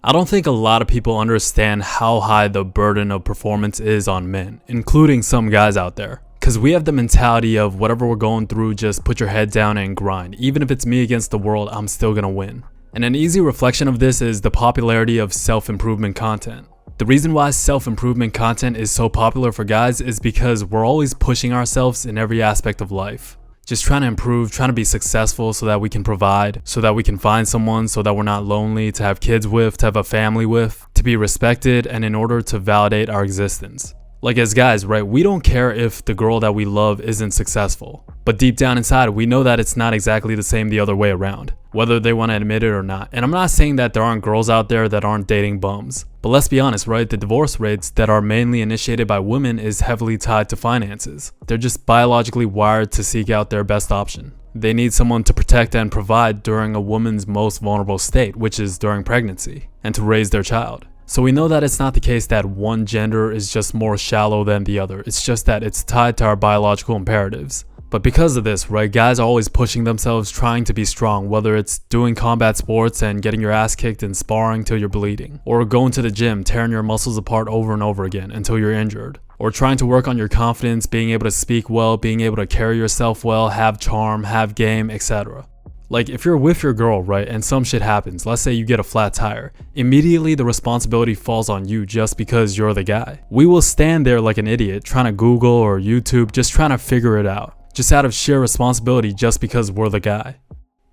I don't think a lot of people understand how high the burden of performance is on men, including some guys out there. Because we have the mentality of whatever we're going through, just put your head down and grind. Even if it's me against the world, I'm still gonna win. And an easy reflection of this is the popularity of self-improvement content. The reason why self-improvement content is so popular for guys is because we're always pushing ourselves in every aspect of life. Just trying to improve, trying to be successful so that we can provide, so that we can find someone, so that we're not lonely, to have kids with, to have a family with, to be respected, and in order to validate our existence. Like as guys, right, we don't care if the girl that we love isn't successful. But deep down inside, we know that it's not exactly the same the other way around, whether they want to admit it or not. And I'm not saying that there aren't girls out there that aren't dating bums. But let's be honest, right, the divorce rates that are mainly initiated by women is heavily tied to finances. They're just biologically wired to seek out their best option. They need someone to protect and provide during a woman's most vulnerable state, which is during pregnancy, and to raise their child. So we know that it's not the case that one gender is just more shallow than the other. It's just that it's tied to our biological imperatives. But because of this, right, guys are always pushing themselves, trying to be strong, whether it's doing combat sports and getting your ass kicked in sparring till you're bleeding, or going to the gym, tearing your muscles apart over and over again until you're injured, or trying to work on your confidence, being able to speak well, being able to carry yourself well, have charm, have game, etc. Like if you're with your girl, right, and some shit happens, let's say you get a flat tire, immediately the responsibility falls on you just because you're the guy. We will stand there like an idiot trying to Google or YouTube, just trying to figure it out, just out of sheer responsibility just because we're the guy.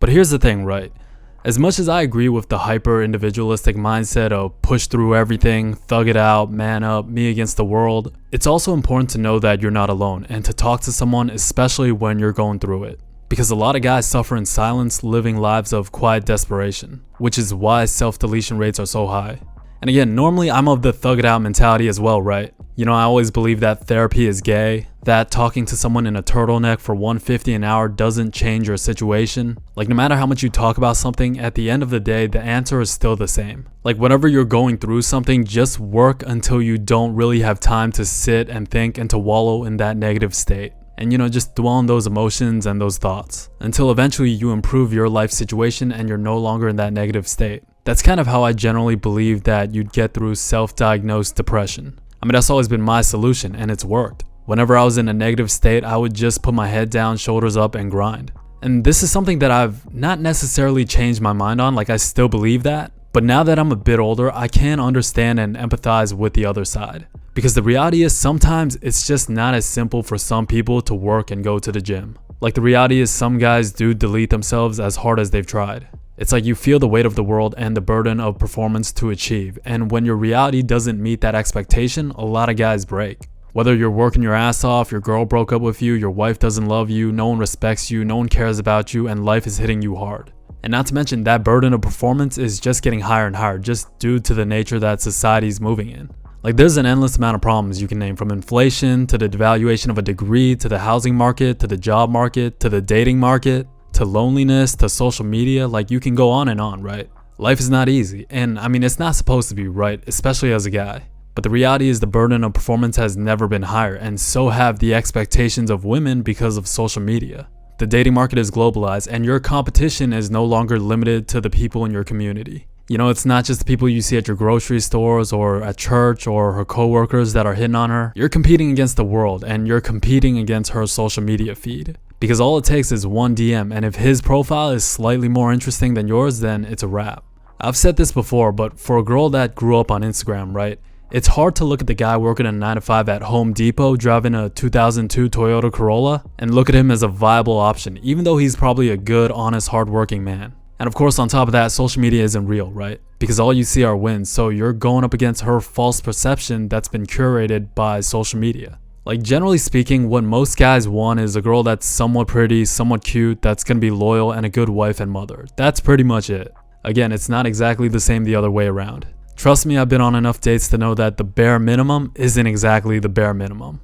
But here's the thing, right? As much as I agree with the hyper-individualistic mindset of push through everything, thug it out, man up, me against the world, it's also important to know that you're not alone and to talk to someone, especially when you're going through it. Because a lot of guys suffer in silence, living lives of quiet desperation, which is why self-deletion rates are so high. And again, normally I'm of the thug it out mentality as well, right? You know, I always believe that therapy is gay, that talking to someone in a turtleneck for $150 an hour doesn't change your situation. Like no matter how much you talk about something, at the end of the day, the answer is still the same. Like whenever you're going through something, just work until you don't really have time to sit and think and to wallow in that negative state. And you know, just dwell on those emotions and those thoughts until eventually you improve your life situation and you're no longer in that negative state. That's kind of how I generally believe that you'd get through self-diagnosed depression. I mean, that's always been my solution and it's worked. Whenever I was in a negative state, I would just put my head down, shoulders up, and grind. And this is something that I've not necessarily changed my mind on, like I still believe that. But now that I'm a bit older, I can understand and empathize with the other side. Because the reality is sometimes it's just not as simple for some people to work and go to the gym. Like the reality is some guys do delete themselves as hard as they've tried. It's like you feel the weight of the world and the burden of performance to achieve. And when your reality doesn't meet that expectation, a lot of guys break. Whether you're working your ass off, your girl broke up with you, your wife doesn't love you, no one respects you, no one cares about you, and life is hitting you hard. And not to mention that burden of performance is just getting higher and higher just due to the nature that society's moving in. Like there's an endless amount of problems you can name, from inflation to the devaluation of a degree to the housing market to the job market to the dating market to loneliness to social media. Like you can go on and on, right? Life is not easy, and I mean it's not supposed to be, right? Especially as a guy. But the reality is the burden of performance has never been higher, and so have the expectations of women because of social media. The dating market is globalized and your competition is no longer limited to the people in your community. You know, it's not just the people you see at your grocery stores or at church or her coworkers that are hitting on her. You're competing against the world and you're competing against her social media feed. Because all it takes is one DM, and if his profile is slightly more interesting than yours, then it's a wrap. I've said this before, but for a girl that grew up on Instagram, right? It's hard to look at the guy working a 9-to-5 at Home Depot driving a 2002 Toyota Corolla and look at him as a viable option, even though he's probably a good, honest, hardworking man. And of course, on top of that, social media isn't real, right? Because all you see are wins, so you're going up against her false perception that's been curated by social media. Like generally speaking, what most guys want is a girl that's somewhat pretty, somewhat cute, that's gonna be loyal, and a good wife and mother. That's pretty much it. Again, it's not exactly the same the other way around. Trust me, I've been on enough dates to know that the bare minimum isn't exactly the bare minimum.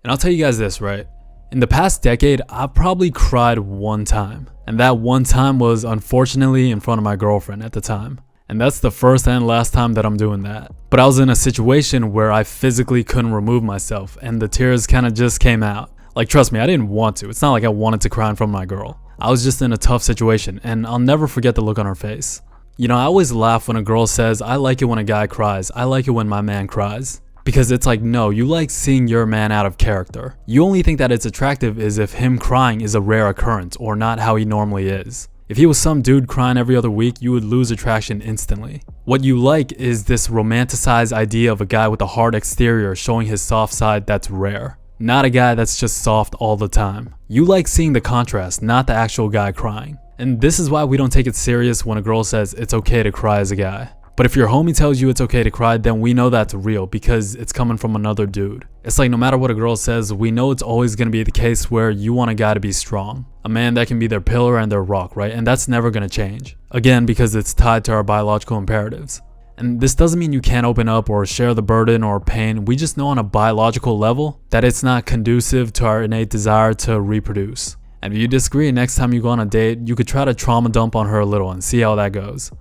And I'll tell you guys this, right? In the past decade, I've probably cried one time. And that one time was unfortunately in front of my girlfriend at the time. And that's the first and last time that I'm doing that. But I was in a situation where I physically couldn't remove myself and the tears kind of just came out. Like trust me, I didn't want to. It's not like I wanted to cry in front of my girl. I was just in a tough situation and I'll never forget the look on her face. You know, I always laugh when a girl says, I like it when a guy cries, I like it when my man cries. Because it's like, no, you like seeing your man out of character. You only think that it's attractive is if him crying is a rare occurrence or not how he normally is. If he was some dude crying every other week, you would lose attraction instantly. What you like is this romanticized idea of a guy with a hard exterior showing his soft side that's rare. Not a guy that's just soft all the time. You like seeing the contrast, not the actual guy crying. And this is why we don't take it serious when a girl says it's okay to cry as a guy. But if your homie tells you it's okay to cry, then we know that's real because it's coming from another dude. It's like no matter what a girl says, we know it's always going to be the case where you want a guy to be strong. A man that can be their pillar and their rock, right? And that's never going to change. Again, because it's tied to our biological imperatives. And this doesn't mean you can't open up or share the burden or pain. We just know on a biological level that it's not conducive to our innate desire to reproduce. And if you disagree, next time you go on a date, you could try to trauma dump on her a little and see how that goes.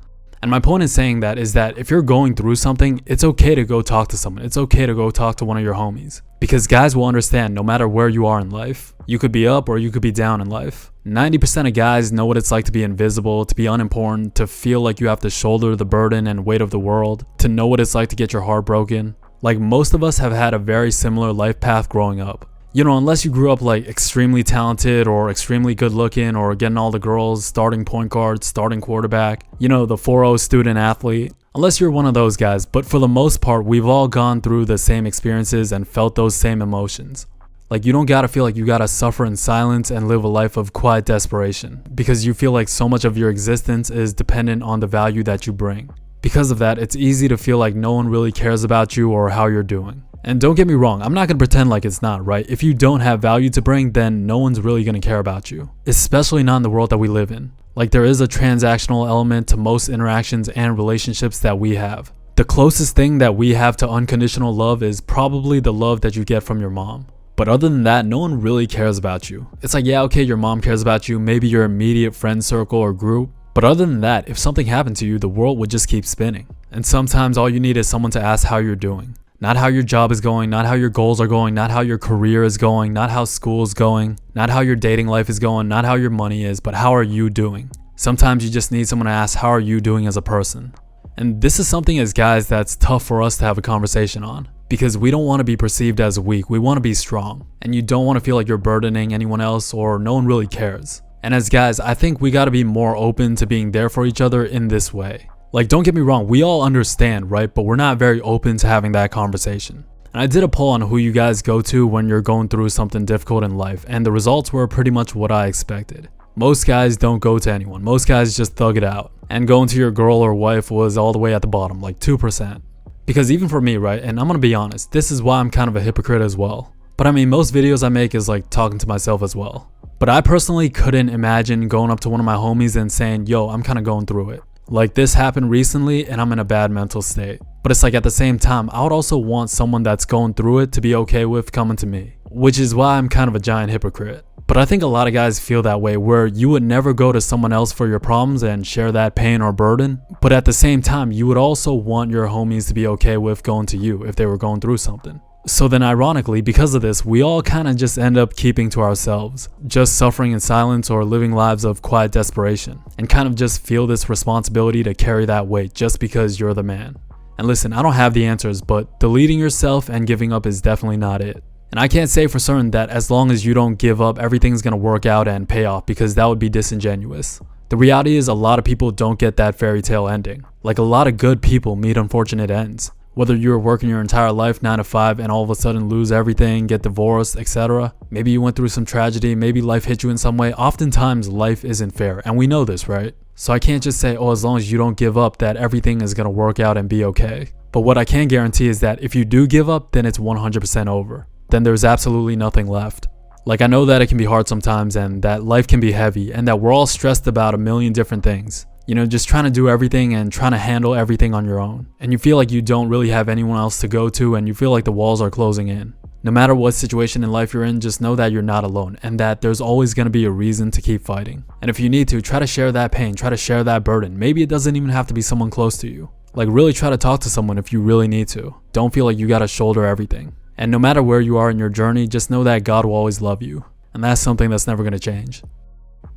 And my point in saying that is that if you're going through something, it's okay to go talk to someone. It's okay to go talk to one of your homies. Because guys will understand no matter where you are in life. You could be up or you could be down in life. 90% of guys know what it's like to be invisible, to be unimportant, to feel like you have to shoulder the burden and weight of the world, to know what it's like to get your heart broken. Like most of us have had a very similar life path growing up. You know, unless you grew up like extremely talented or extremely good looking or getting all the girls, starting point guard, starting quarterback, you know, the 4.0 student athlete. Unless you're one of those guys, but for the most part, we've all gone through the same experiences and felt those same emotions. Like you don't gotta feel like you gotta suffer in silence and live a life of quiet desperation because you feel like so much of your existence is dependent on the value that you bring. Because of that, it's easy to feel like no one really cares about you or how you're doing. And don't get me wrong, I'm not going to pretend like it's not, right? If you don't have value to bring, then no one's really going to care about you. Especially not in the world that we live in. Like there is a transactional element to most interactions and relationships that we have. The closest thing that we have to unconditional love is probably the love that you get from your mom. But other than that, no one really cares about you. It's like, yeah, okay, your mom cares about you, maybe your immediate friend circle or group. But other than that, if something happened to you, the world would just keep spinning. And sometimes all you need is someone to ask how you're doing. Not how your job is going, not how your goals are going, not how your career is going, not how school's going, not how your dating life is going, not how your money is, but how are you doing? Sometimes you just need someone to ask, how are you doing as a person? And this is something as guys that's tough for us to have a conversation on. Because we don't want to be perceived as weak, we want to be strong. And you don't want to feel like you're burdening anyone else or no one really cares. And as guys, I think we got to be more open to being there for each other in this way. Like, don't get me wrong, we all understand, right? But we're not very open to having that conversation. And I did a poll on who you guys go to when you're going through something difficult in life, and the results were pretty much what I expected. Most guys don't go to anyone. Most guys just thug it out. And going to your girl or wife was all the way at the bottom, like 2%. Because even for me, right, and I'm gonna be honest, this is why I'm kind of a hypocrite as well. But I mean, most videos I make is like talking to myself as well. But I personally couldn't imagine going up to one of my homies and saying, yo, I'm kind of going through it. Like this happened recently and I'm in a bad mental state. But it's like at the same time, I would also want someone that's going through it to be okay with coming to me. Which is why I'm kind of a giant hypocrite. But I think a lot of guys feel that way, where you would never go to someone else for your problems and share that pain or burden. But at the same time, you would also want your homies to be okay with going to you if they were going through something. So then ironically, because of this, we all kind of just end up keeping to ourselves, just suffering in silence or living lives of quiet desperation, and kind of just feel this responsibility to carry that weight just because you're the man. And listen, I don't have the answers, but deleting yourself and giving up is definitely not it. And I can't say for certain that as long as you don't give up, everything's gonna work out and pay off, because that would be disingenuous. The reality is a lot of people don't get that fairy tale ending. Like a lot of good people meet unfortunate ends. Whether you're working your entire life 9 to 5 and all of a sudden lose everything, get divorced, etc. Maybe you went through some tragedy, maybe life hit you in some way. Oftentimes life isn't fair, and we know this, right? So I can't just say, oh, as long as you don't give up, that everything is gonna work out and be okay. But what I can guarantee is that if you do give up, then it's 100% over. Then there's absolutely nothing left. Like, I know that it can be hard sometimes and that life can be heavy and that we're all stressed about a million different things. You know, just trying to do everything and trying to handle everything on your own. And you feel like you don't really have anyone else to go to, and you feel like the walls are closing in. No matter what situation in life you're in, just know that you're not alone and that there's always going to be a reason to keep fighting. And if you need to, try to share that pain, try to share that burden. Maybe it doesn't even have to be someone close to you. Like, really try to talk to someone if you really need to. Don't feel like you got to shoulder everything. And no matter where you are in your journey, just know that God will always love you. And that's something that's never going to change.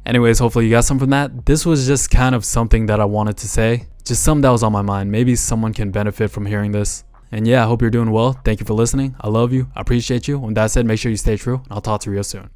Anyways, hopefully you got some from that. This was just kind of something that I wanted to say. Just something that was on my mind. Maybe someone can benefit from hearing this. And yeah, I hope you're doing well. Thank you for listening. I love you. I appreciate you. With that said, make sure you stay true. And I'll talk to you real soon.